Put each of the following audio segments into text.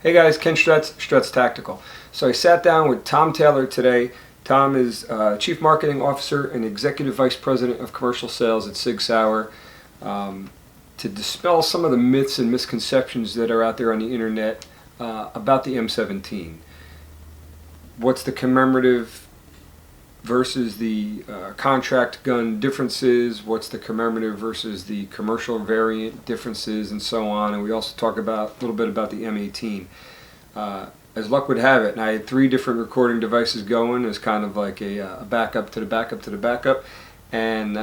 Hey guys, Ken Strutz, Strutz Tactical. So I sat down with Tom Taylor today. Tom is Chief Marketing Officer and Executive Vice President of Commercial Sales at Sauer, to dispel some of the myths and misconceptions that are out there on the internet about the M17. What's the commemorative versus the contract gun differences, what's the commemorative versus the commercial variant differences, and so on. And we also talk about a little bit about the M18. As luck would have it, and I had 3 different recording devices going as kind of like a backup to the backup to the backup, and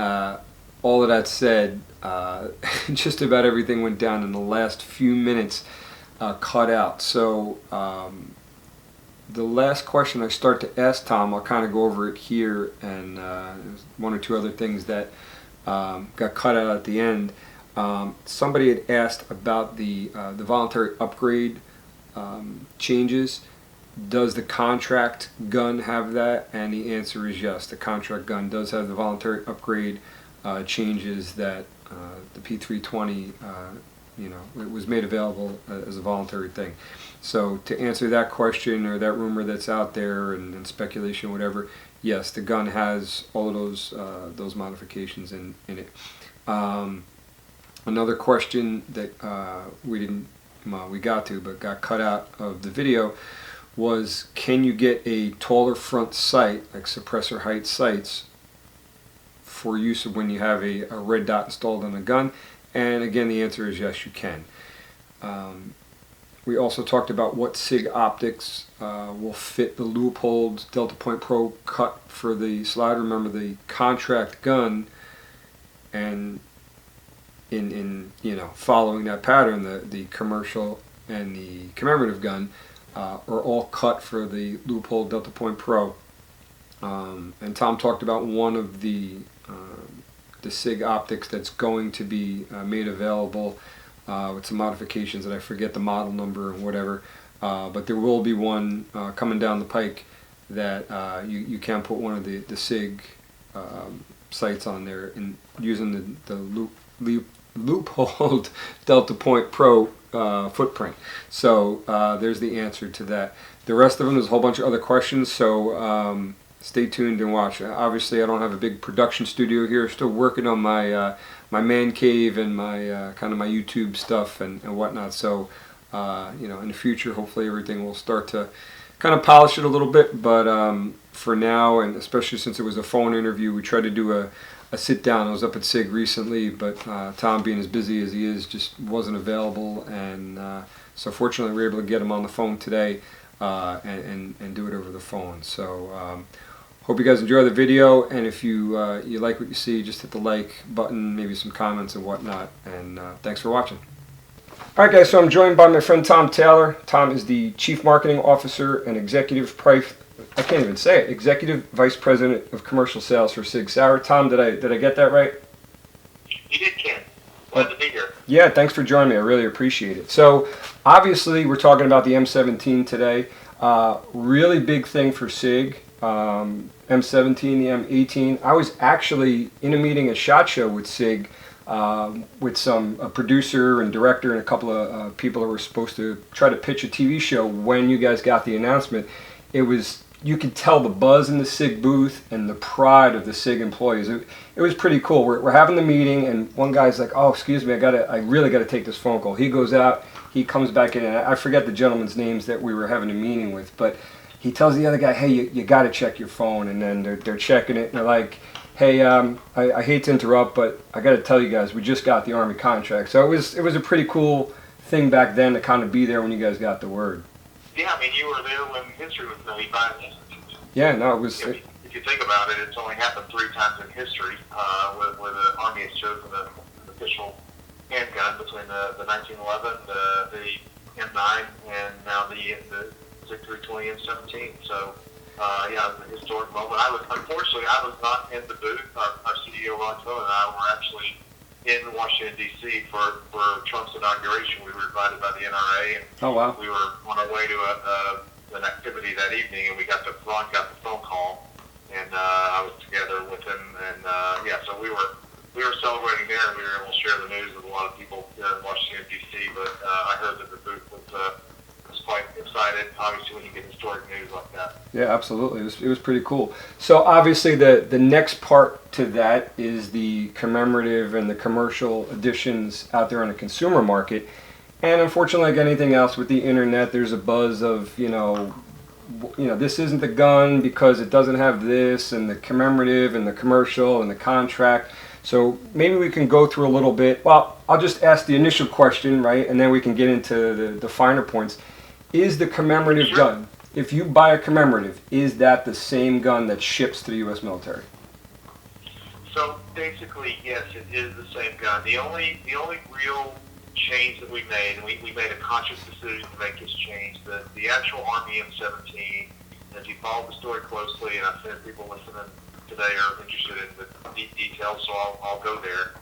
all of that said, just about everything went down in the last few minutes, cut out. So the last question I start to ask Tom, I'll kind of go over it here, and there's 1 or 2 other things that got cut out at the end. Somebody had asked about the voluntary upgrade changes. Does the contract gun have that? And the answer is yes. The contract gun does have the voluntary upgrade changes that the P320, it was made available as a voluntary thing. So to answer that question or that rumor that's out there and speculation, whatever, yes, the gun has all of those modifications in it. Another question that we got to but got cut out of the video was, can you get a taller front sight, like suppressor height sights, for use of when you have a red dot installed on a gun? And again, the answer is yes, you can. We also talked about what SIG optics will fit the Leupold Delta Point Pro cut for the slide. Remember, the contract gun, and in following that pattern, the commercial and the commemorative gun are all cut for the Leupold Delta Point Pro. And Tom talked about one of the SIG optics that's going to be made available with some modifications that I forget the model number and whatever, but there will be one coming down the pike that you can put one of the SIG sights on there and using the Leupold Delta Point Pro footprint. So there's the answer to that. The rest of them, there's a whole bunch of other questions, so stay tuned and watch. Obviously, I don't have a big production studio here. Still working on my my man cave and my kind of my YouTube stuff and whatnot. So in the future, hopefully everything will start to kind of polish it a little bit. But for now, and especially since it was a phone interview, we tried to do a sit down. I was up at SIG recently, but Tom, being as busy as he is, just wasn't available, and so fortunately we were able to get him on the phone today and do it over the phone. So hope you guys enjoy the video, and if you like what you see, just hit the like button, maybe some comments and whatnot, and thanks for watching. Alright guys, so I'm joined by my friend Tom Taylor. Tom is the Chief Marketing Officer and Executive Vice President of Commercial Sales for Sauer. Tom, did I get that right? You did, Ken. Glad to be here. Yeah, thanks for joining me. I really appreciate it. So obviously we're talking about the M17 today. Really big thing for SIG. M17, the M18. I was actually in a meeting at SHOT Show with SIG, with a producer and director and a couple of people who were supposed to try to pitch a TV show when you guys got the announcement. You could tell the buzz in the SIG booth and the pride of the SIG employees. It was pretty cool. We're having the meeting, and one guy's like, "Oh, excuse me, I really got to take this phone call." He goes out, he comes back in, and I forget the gentleman's names that we were having a meeting with, but he tells the other guy, "Hey, you got to check your phone." And then they're checking it, and they're like, "Hey, I hate to interrupt, but I got to tell you guys, we just got the Army contract." So it was a pretty cool thing back then to kind of be there when you guys got the word. Yeah, I mean, you were there when history was made by an institute. Yeah, no, it was. If you think about it, it's only happened 3 times in history where the Army has chosen an official handgun between the 1911, the M9, and now the 320 M17. So, yeah, it was a historic moment. Unfortunately, I was not in the booth. Our CEO, Ron Cohen, and I were actually in Washington, D.C. for Trump's inauguration. We were invited by the NRA, and oh, wow. We were on our way to an activity that evening, and Ron got the phone call, and I was together with him, and yeah, so we were celebrating there, and we were able to share the news with a lot of people here in Washington, D.C., but I heard that the booth was quite excited, obviously, when you get historic news like that. Yeah, absolutely. It was pretty cool. So obviously the next part to that is the commemorative and the commercial editions out there on the consumer market. And unfortunately, like anything else with the internet, there's a buzz of, this isn't the gun because it doesn't have this, and the commemorative and the commercial and the contract. So maybe we can go through a little bit. Well, I'll just ask the initial question, right? And then we can get into the finer points. Is the commemorative gun, if you buy a commemorative, is that the same gun that ships to the U.S. military? So basically, yes, it is the same gun. The only real change that we made, and we made a conscious decision to make this change, the actual Army M17, if you follow the story closely, and I think people listening today are interested in the deep details, so I'll go there.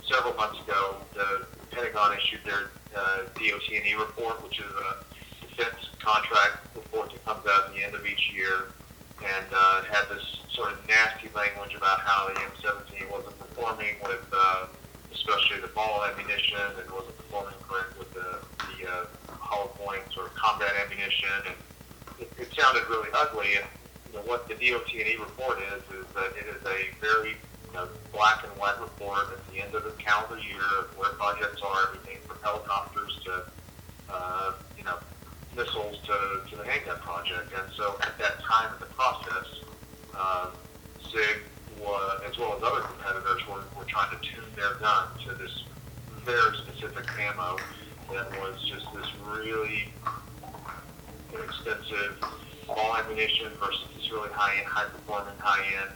Several months ago, the Pentagon issued their DOT&E report, which is a defense contract report that comes out at the end of each year, and had this sort of nasty language about how the M17 wasn't performing with especially the ball ammunition, and wasn't performing correct with the hollow point sort of combat ammunition, and it sounded really ugly. And what the DOT&E report is that it is a very black and white report at the end of the calendar year of where projects are, everything from helicopters to missiles to the handgun project. And so at that time in the process, SIG as well as other competitors were trying to tune their gun to this very specific ammo that was just this really inexpensive ball ammunition versus this really high-performing, high-end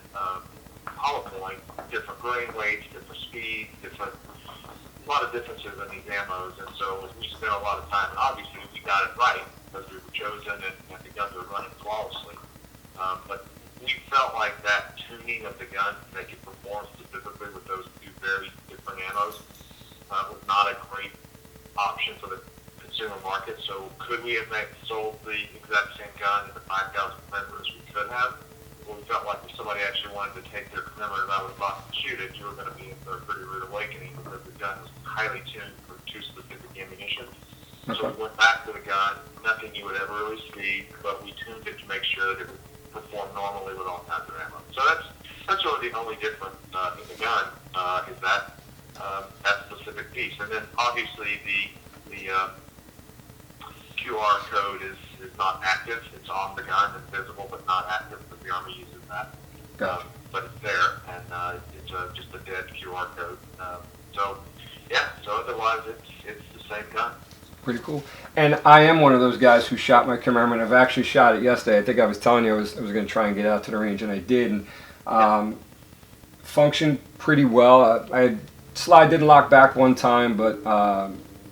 hollow point, different grain weights, different speeds, a lot of differences in these ammos. And so we spent a lot of time, and obviously we got it right because we were chosen and the guns were running flawlessly. But we felt like that tuning of the gun to make it perform specifically with those two very different ammos was not a great option for the consumer market. So could we have sold the exact same gun in the 5,000 members? We could have. But we felt like if somebody actually wanted to take their commemorative out of the box and shoot it, you were going to be in for a pretty rude awakening because the gun was highly tuned for two specific ammunition. Okay. So we went back to the gun, nothing you would ever really see, but we tuned it to make sure that it would perform normally with all kinds of ammo. So that's really the only difference in the gun is that specific piece. And then obviously the QR code is not active. It's on the gun and visible but not active, but the Army uses that. Gotcha. But it's there, and it's just a dead QR code. So otherwise it's the same gun. Pretty cool. And I am one of those guys who shot my commemorative. I've actually shot it yesterday. I think I was telling you I was going to try and get out to the range, and I did. And functioned pretty well. Slide didn't lock back one time, but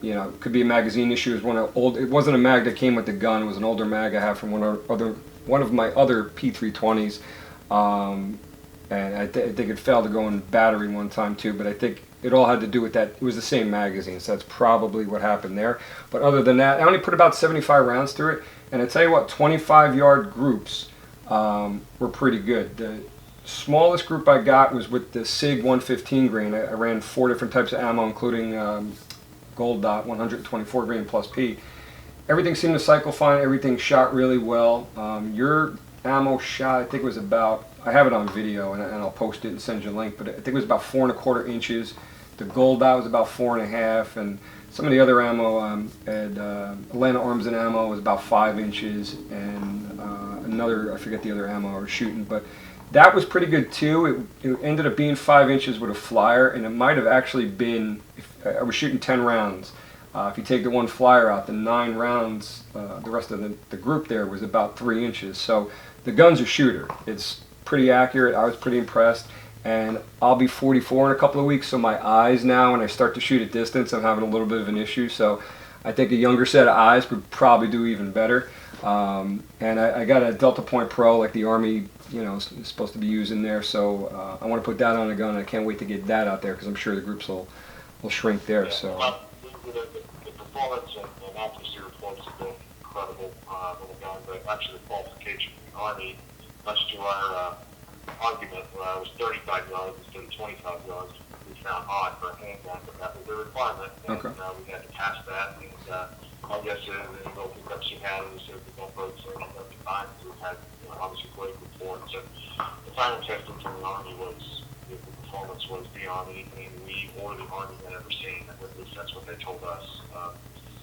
it could be a magazine issue. It wasn't a mag that came with the gun. It was an older mag I have from one of my other P320s. And I think it failed to go in battery one time too, but I think it all had to do with that. It was the same magazine, so that's probably what happened there. But other than that, I only put about 75 rounds through it, and I tell you what, 25-yard groups were pretty good. The smallest group I got was with the SIG 115 grain. I ran 4 different types of ammo, including Gold Dot 124 grain plus P. Everything seemed to cycle fine. Everything shot really well. Your ammo shot, I think it was about, I have it on video, and I'll post it and send you a link, but I think it was about 4¼ inches. The Gold Dot was about 4½, and some of the other ammo at Atlanta Arms and Ammo was about 5 inches, and another, I forget the other ammo I was shooting, but that was pretty good too. It ended up being 5 inches with a flyer, and it might have actually been, I was shooting 10 rounds. If you take the one flyer out, the 9 rounds, the rest of the group there was about 3 inches. So the gun's a shooter. It's pretty accurate. I was pretty impressed. And I'll be 44 in a couple of weeks, so my eyes now, when I start to shoot at distance, I'm having a little bit of an issue. So I think a younger set of eyes would probably do even better. And I got a Delta Point Pro like the Army, is supposed to be using there. So I want to put that on a gun. I can't wait to get that out there because I'm sure the groups will shrink there. Yeah, so. well, the performance and accuracy reports have been incredible with the gun, but actually the qualification for the Army, much to our argument, was 35 yards instead of 25 yards. We found odd for a handgun, but that was the requirement, and we had to pass that. And I guess the little pickups you had, and the gun boats and the designs we had, obviously great reports. And the final testing from the Army was, the performance was beyond anything we or the Army had ever seen. At least that's what they told us.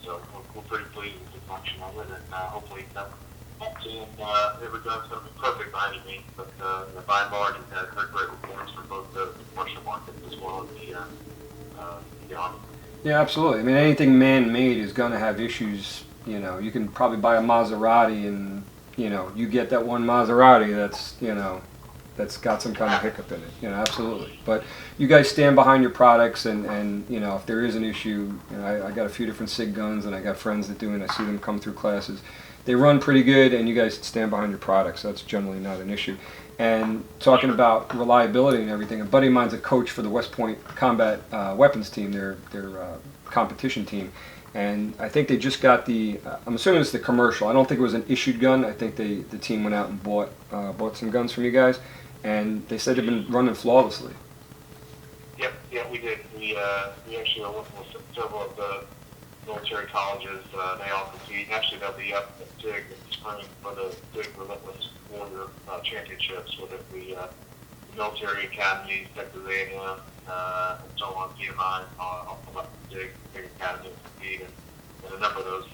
So we're pretty pleased with the function of it, and hopefully every gun's going to be perfect by any means, but by and large, we've had great reports for both the commercial market as well as the Army. Yeah, absolutely. I mean, anything man-made is going to have issues. You can probably buy a Maserati, and you get that one Maserati that's got some kind of hiccup in it. Absolutely. But you guys stand behind your products, and if there is an issue, I got a few different SIG guns, and I got friends that do, and I see them come through classes. They run pretty good, and you guys stand behind your products. So that's generally not an issue. And talking about reliability and everything, a buddy of mine's a coach for the West Point Combat Weapons team, their competition team. And I think they just got I'm assuming it's the commercial. I don't think it was an issued gun. I think the team went out and bought some guns from you guys. And they said they've been running flawlessly. Yep, yeah, we did. We actually are working with several of the military colleges. They all compete. Actually, they'll be up at SIG in the spring for the SIG Relentless Warrior Championships with the military academies, Texas A&M, and so on, PMI, all come up to SIG Academy and compete. And a number of those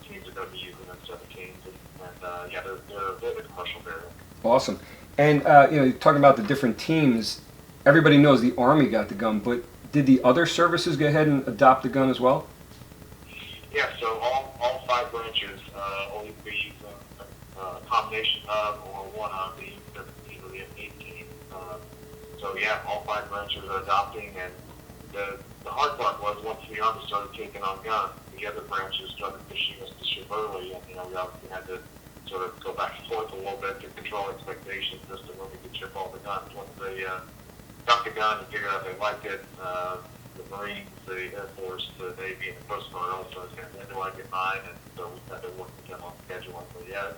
teams are going to be using M17's. And yeah, they're the commercial variant. Awesome. And you're talking about the different teams. Everybody knows the Army got the gun, but did the other services go ahead and adopt the gun as well? Yeah, so all 5 branches will either be using a combination of or one of the M17 or the M18. So yeah, all 5 branches are adopting, and the hard part was once the Army started taking on guns, the other branches started pushing us to ship early, and we obviously had to sort of go back and forth a little bit to control expectations as to when we could ship all the guns. Once they got the gun and figured out they liked it, the Marines, the Air Force, the Navy, and the Coast Guard also said, when do I get mine? And so we had to work with them on scheduling. So yeah,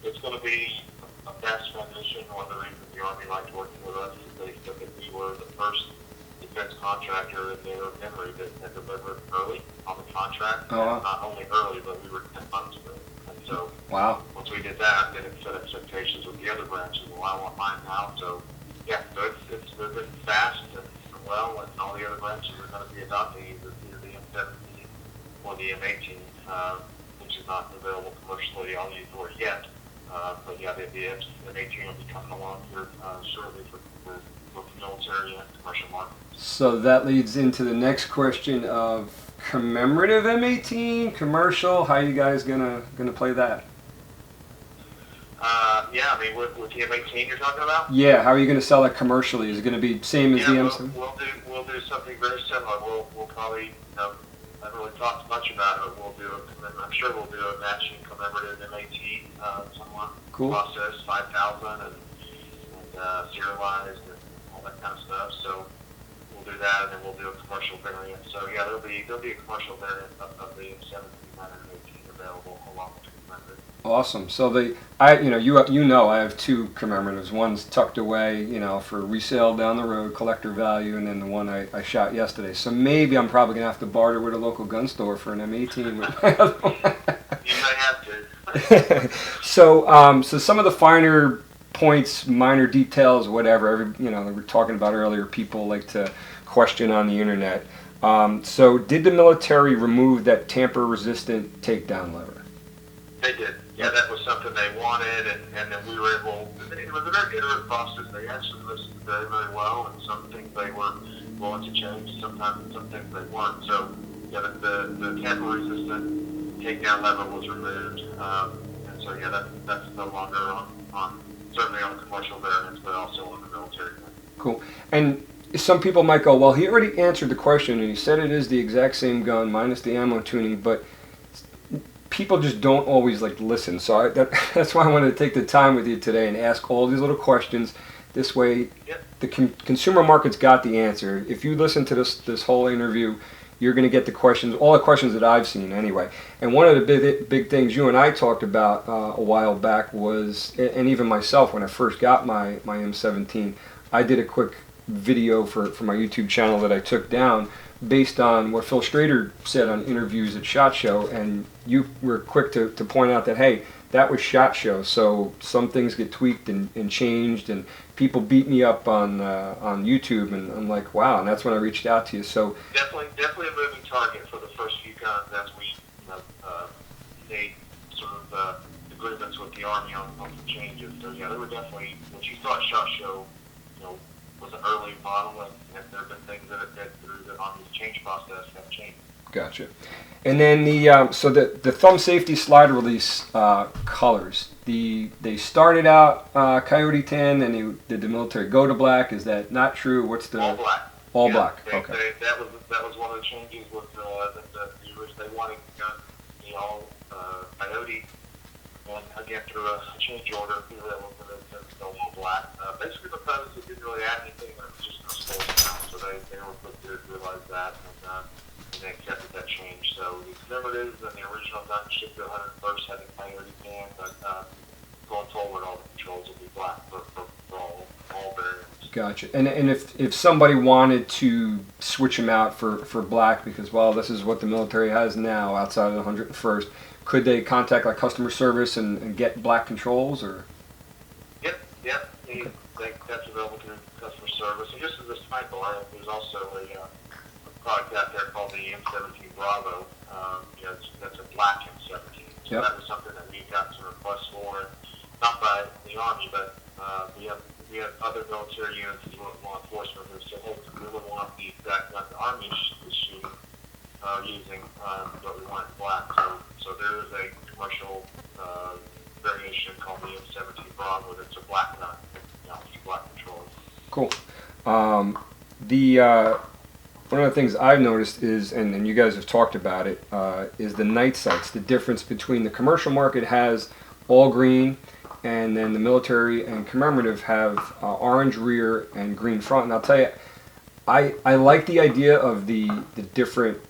it's going to be a fast transition. One of the reasons the Army liked working with us is they said that we were the first defense contractor in their memory that had delivered early on the contract. Oh, wow. Not only early, but we were 10 months early. So wow. Once we did that, then it set expectations with the other branches. Well, I want mine now. So yeah, so it's moving fast and well, and all the other branches are going to be adopting either the M17 or the M18, which is not available commercially on you for yet. But yeah, the M18 will be coming along here shortly for both the military and commercial market. So that leads into the next question of commemorative M18, commercial. How are you guys gonna play that? Yeah, I mean, with the M18 you're talking about? Yeah, how are you gonna sell that commercially? Is it gonna be same as the M7? We'll do something very similar. We'll probably, I haven't really talked much about it, but I'm sure we'll do a matching commemorative M18, somewhat cool. Process 5,000 and serialized and all that kind of stuff. So we'll do that, and then we'll do a commercial variant. So yeah, there'll be a commercial variant of the M17 available along with the commemorative. Awesome. So I have 2 commemoratives. One's tucked away, for resale down the road, collector value, and then the one I shot yesterday. So maybe I'm probably gonna have to barter with a local gun store for an M18 with my other one. You might have to. So some of the finer points, minor details, whatever. We were talking about earlier. People like to question on the internet. So did the military remove that tamper-resistant takedown lever? They did. Yeah, that was something they wanted, and then we were able. It was a very iterative process. They actually listened very, very well, and some things they were willing to change. Sometimes some things they weren't. So yeah, the tamper-resistant takedown lever was removed, and so yeah, that's no longer on certainly on the commercial variants, but also on the military. Cool. And some people might go, well, he already answered the question, and he said it is the exact same gun minus the ammo tuning, but people just don't always listen. So that's why I wanted to take the time with you today and ask all these little questions. This way, yep. The consumer market's got the answer. If you listen to this whole interview, you're going to get the questions, all the questions that I've seen anyway. And one of the big things you and I talked about a while back was, and even myself when I first got my M17, I did a quick video for my YouTube channel that I took down. based on what Phil Strader said on interviews at SHOT Show, and you were quick to point out that, hey, that was SHOT Show, so some things get tweaked and changed, and people beat me up on YouTube, and I'm like, wow, and that's when I reached out to you. So definitely a moving target for the first few guns as we made sort of agreements with the Army on some changes. So yeah, they were definitely, what you saw at SHOT Show, was an early model, and there have been things that through the Army's change process have changed. Gotcha. And then the thumb safety slide release colors. They started out Coyote tan, and did the military go to black? Is that not true? What's the all black? All black. Okay. That was one of the changes. Was they wanted guns to be all Coyote, and again through a change order, they were able to go all black. Basically because it didn't really add anything, and it was just going to slow it down. So they were quick to realize that, and they accepted that change. So the Commemorative and the original gun shipped to 101st had the Coyote tan, but going forward, all the controls will be black for all variants. Gotcha. And if somebody wanted to switch them out for black because, well, this is what the military has now outside of the 101st, could they contact like customer service and get black controls, or? Yep. That's available through customer service. And just as a side bar, there's also a product out there called the M17's Bravo. That's a black M17. So yep. That was something that we got some requests for, not by the Army, but we have other military units as well as law enforcement who said, hey, we really want the exact gun the Army is shooting, using, but we want it black. So there is a commercial variation called the M17's Bravo that's a black gun, black controls. Cool. One of the things I've noticed is, and you guys have talked about it, is the night sights. The difference between the commercial market has all green, and then the military and Commemorative have orange rear and green front. And I'll tell you, I like the idea of the different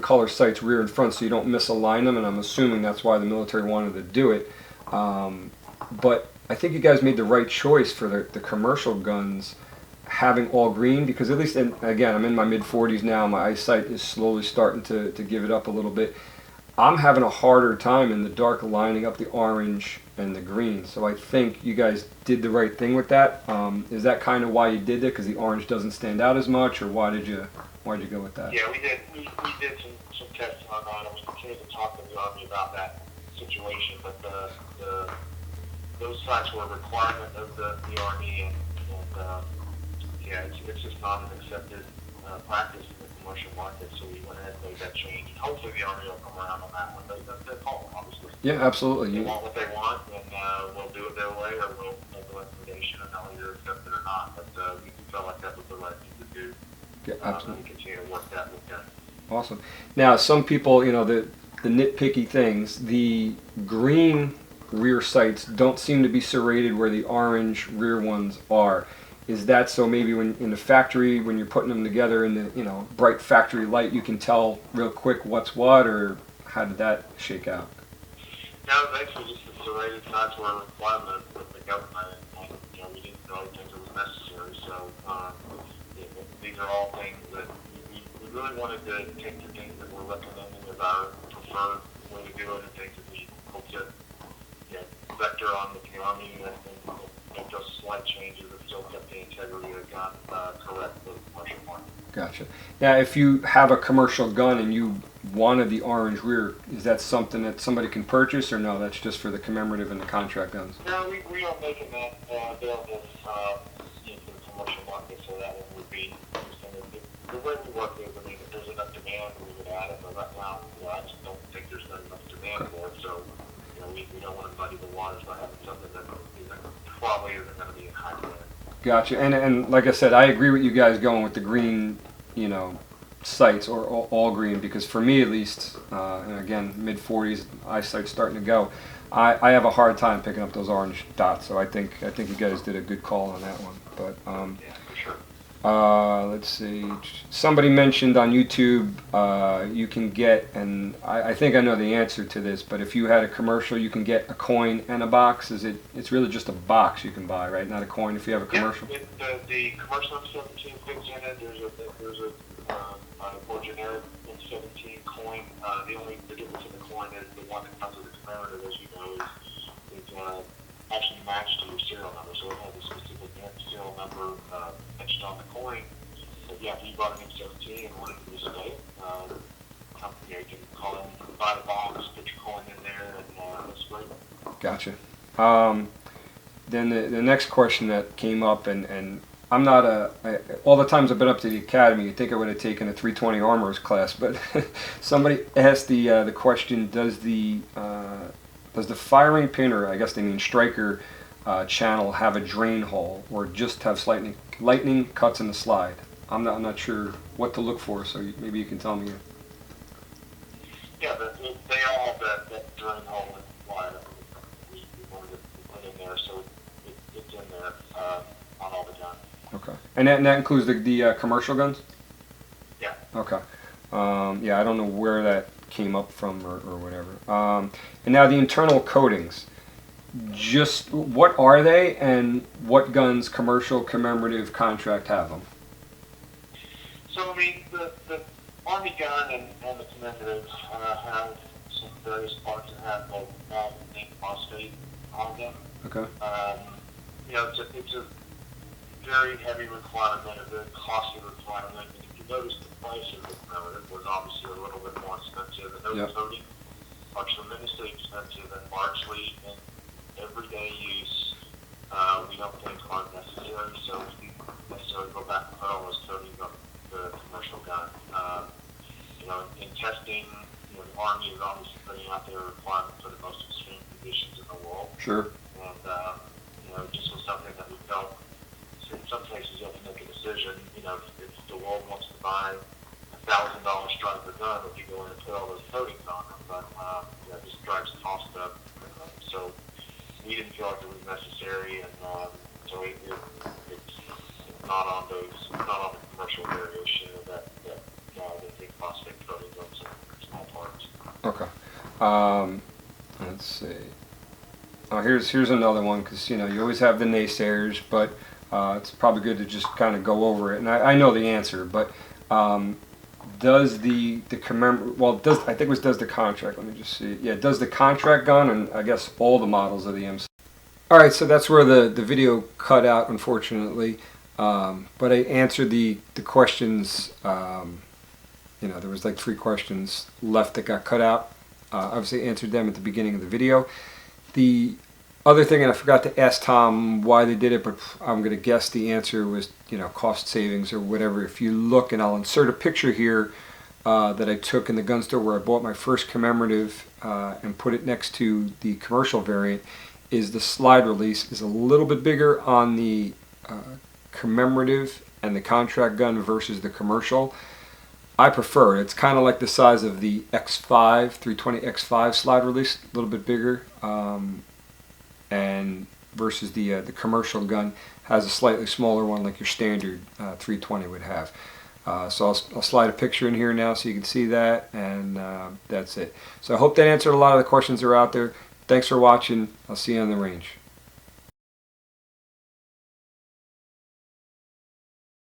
color sights rear and front, so you don't misalign them. And I'm assuming that's why the military wanted to do it. But I think you guys made the right choice for the commercial guns having all green, because at least, and again, I'm in my mid-40s now, my eyesight is slowly starting to give it up a little bit. I'm having a harder time in the dark lining up the orange and the green, so I think you guys did the right thing with that. Is that kind of why you did it, because the orange doesn't stand out as much, or why'd you go with that? Yeah, we did some testing on that, and we continue to talk to the Army about that situation, but those sites were a requirement of the Army, and it's just not an accepted practice in the commercial market, so we went ahead and made that change. And hopefully the Army will come around on that one. They're called, obviously. Yeah, absolutely. They want what they want, and we'll do it their way, or we'll make a recommendation, and they'll either accept it or not. But we felt like that was the right thing to do. Yeah, absolutely. And continue to work that with them. Awesome. Now, some people, the nitpicky things, the green rear sights don't seem to be serrated where the orange rear ones are. Is that so maybe when in the factory, when you're putting them together in the bright factory light, you can tell real quick what's what, or how did that shake out? No, actually just the serrated sides were a requirement of the government, and we didn't really think it was necessary. So these are all things that we really wanted to take the things that we're recommending as our preferred way to do it, and things that we hope to vector on with the Army, and make those slight changes that still kept the integrity of the gun correct for the commercial market. Gotcha. Now, if you have a commercial gun and you wanted the orange rear, is that something that somebody can purchase, or no, that's just for the commemorative and the contract guns? No, we are making that available to the commercial market, so that one would be the way we work is, if there's enough demand, we would add it, but right now, I just don't think there's not enough demand for it, so we don't want to muddy the waters by having something that probably isn't going to be in high demand. Gotcha. And like I said, I agree with you guys going with the green, sights, or all green, because for me at least, and again, mid-40s, eyesight's starting to go, I have a hard time picking up those orange dots, so I think you guys did a good call on that one. But yeah, for sure. Let's see. Somebody mentioned on YouTube you can get, and I think I know the answer to this, but if you had a commercial, you can get a coin and a box. Is it? It's really just a box you can buy, right? Not a coin if you have a commercial. Yeah, the commercial M17 fits in it. There's a more generic M17 coin. The difference in the coin is the one that comes with the commemorative, as you know, is actually matched to your serial number, so it has a specific serial number etched on the coin. So yeah, if you bought an M17 and wanted to display it, you can call in, buy the box, put your coin in there, and display it. Gotcha. Then the next question that came up, and I'm not all the times I've been up to the academy, you'd think I would have taken a 320 armorers class, but somebody asked the question, does the firing pin, or I guess they mean striker channel, have a drain hole, or just have lightning cuts in the slide? I'm not sure what to look for, so maybe you can tell me. Yeah, they all have that drain hole in the slide. We wanted to put in there, so it's in there on all the guns. Okay, and that includes the commercial guns? Yeah. Okay. Yeah, I don't know where that came up from or whatever. And now the internal coatings. Just what are they, and what guns, commercial, commemorative, contract, have them? So I mean, the Army gun and the commemorative have some various parts that have both matte and zinc phosphate on them. Okay. It's a very heavy requirement, a very costly requirement. And if you notice, the price of the commemorative was obviously a little bit more expensive, and those coatings are tremendously expensive and largely in everyday use. We don't think aren't necessary, so we necessarily go back and put all those coatings on the commercial gun. In testing, the Army is obviously putting out their requirements for the most extreme conditions in the world. Sure. And it just was something that we felt. So in some cases, you have to make a decision. If the world wants to buy $1,000 striker gun, if you go in and put all those coatings on them, but it just drives the cost up. So we didn't feel like it was necessary, and so it's not on the commercial variation of that zinc phosphate coatings on some small parts. Okay. Let's see. Here's another one, because you always have the naysayers, but it's probably good to just kind of go over it. And I know the answer, but does the I think it was does the contract? Let me just see. Yeah, does the contract gun, and I guess all the models of the M17. All right, so that's where the video cut out, unfortunately. But I answered the questions. There was like 3 questions left that got cut out. Obviously answered them at the beginning of the video. The other thing, and I forgot to ask Tom why they did it, but I'm going to guess the answer was, cost savings or whatever. If you look, and I'll insert a picture here that I took in the gun store where I bought my first commemorative and put it next to the commercial variant, is the slide release is a little bit bigger on the commemorative and the contract gun versus the commercial. I prefer it. It's kind of like the size of the X5, 320 X5 slide release, a little bit bigger, and versus the commercial gun has a slightly smaller one like your standard 320 would have. So I'll slide a picture in here now so you can see that, and that's it. So I hope that answered a lot of the questions that are out there. Thanks for watching. I'll see you on the range.